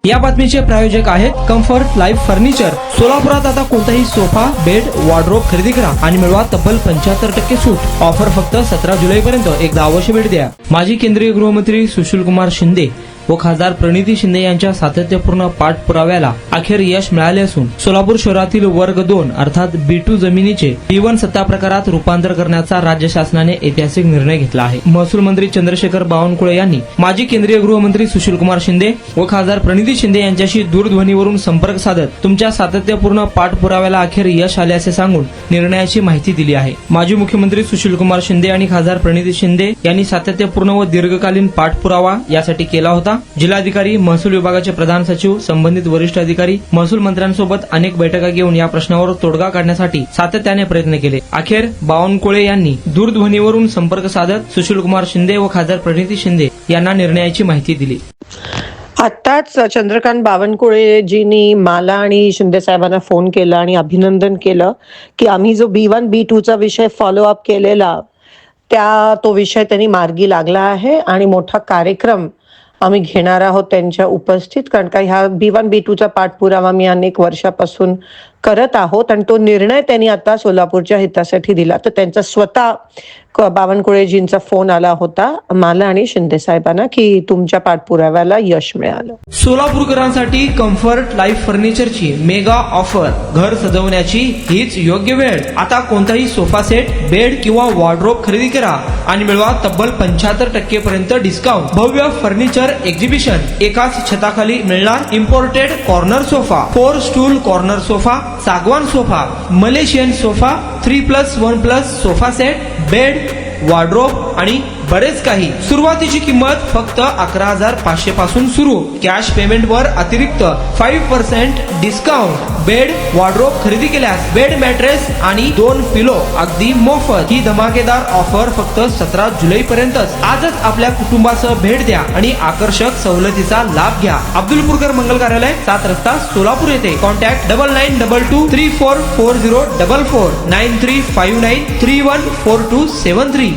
या बातमीचे प्रायोजक आहेत कम्फर्ट लाईफ फर्निचर। सोलापुरात आता कोणताही सोफा, बेड, वॉर्डरोब खरेदी करा आणि मिळवा तब्बल 75% सूट। ऑफर फक्त 17 जुलै पर्यंत। एकदा अवश्य भेट द्या। माजी केंद्रीय गृहमंत्री सुशीलकुमार शिंदे व खासदार प्रणिती शिंदे यांच्या सातत्यपूर्ण पाठपुराव्याला अखेर यश मिळाले असून सोलापूर शहरातील वर्ग 2 अर्थात B2 जमिनीचे B1 सत्ता प्रकारात रूपांतर करण्याचा राज्य शासनाने ऐतिहासिक निर्णय घेतला आहे। महसूल मंत्री चंद्रशेखर बावनकुळे यांनी माजी केंद्रीय गृहमंत्री सुशीलकुमार शिंदे व खासदार प्रणिती शिंदे यांच्याशी दूरध्वनीवरून संपर्क साधत तुमच्या सातत्यपूर्ण पाठपुराव्याला अखेर यश आले असे सांगून निर्णयाची माहिती दिली आहे। माजी मुख्यमंत्री सुशीलकुमार शिंदे आणि खासदार प्रणिती शिंदे यांनी सातत्यपूर्ण व दीर्घकालीन पाठपुरावा यासाठी केला होता। जिल्हाधिकारी, महसूल विभागाचे प्रधान सचिव, संबंधित वरिष्ठ अधिकारी, महसूल मंत्र्यांसोबत अनेक बैठका घेऊन या प्रश्नावर तोडगा काढण्यासाठी सातत्याने प्रयत्न केले। अखेर बावनकुळे यांनी दूरध्वनीवरून संपर्क साधत सुशीलकुमार शिंदे व खासदार प्रणिती शिंदे यांना निर्णयाची माहिती दिली। आत्ताच चंद्रकांत बावनकुळेजींनी मला आणि शिंदे साहेबांना फोन केला आणि अभिनंदन केलं की आम्ही जो B1 B2 चा विषय फॉलोअप केलेला तो विषय त्यांनी मार्गी लागला आहे आणि मोठा कार्यक्रम आम्ही घेणार आहोत त्यांच्या उपस्थित। कारण का ह्या B1 B2 चा पाठपुरावा मी अनेक वर्षापासून करत आहोत आणि तो निर्णय त्यांनी आता सोलापूरच्या हितासाठी दिला। तर त्यांचा स्वतः बावनकुळेजींचा फोन आला होता मला आणि शिंदे साहेबांना की तुमच्या पाठपुराव्याला यश मिळालं। सोलापूरकरांसाठी कम्फर्ट लाईफ फर्निचरची मेगा ऑफर। घर सजवण्याची हीच योग्य वेळ। आता कोणताही सोफा सेट, बेड किंवा वॉर्डरोब खरेदी करा आणि मिळवा तब्बल 75% पर्यंत डिस्काउंट। भव्य फर्निचर एक्झिबिशन। एकाच छताखाली मिळणार imported corner sofa, 4 stool corner sofa, सागवान sofa, Malaysian sofa, 3+1+ sofa set, bed, wardrobe आणि बरेच काही। सुरुवातीची किंमत फक्त 11,500 पासून सुरू। कॅश पेमेंट वर अतिरिक्त 5% डिस्काउंट। बेड, वॉर्डरोब खरेदी केल्यास बेड मॅट्रेस आणि 2 पिलो अगदी मोफत। ही धमाकेदार ऑफर फक्त 17 जुलै पर्यंतच। आजच आपल्या कुटुंबासह भेट द्या आणि आकर्षक सवलतीचा लाभ घ्या। अब्दुलपूरकर मंगल कार्यालय, 7 रस्ता, सोलापूर येथे। कॉन्टॅक्ट 9922344044 9359314273।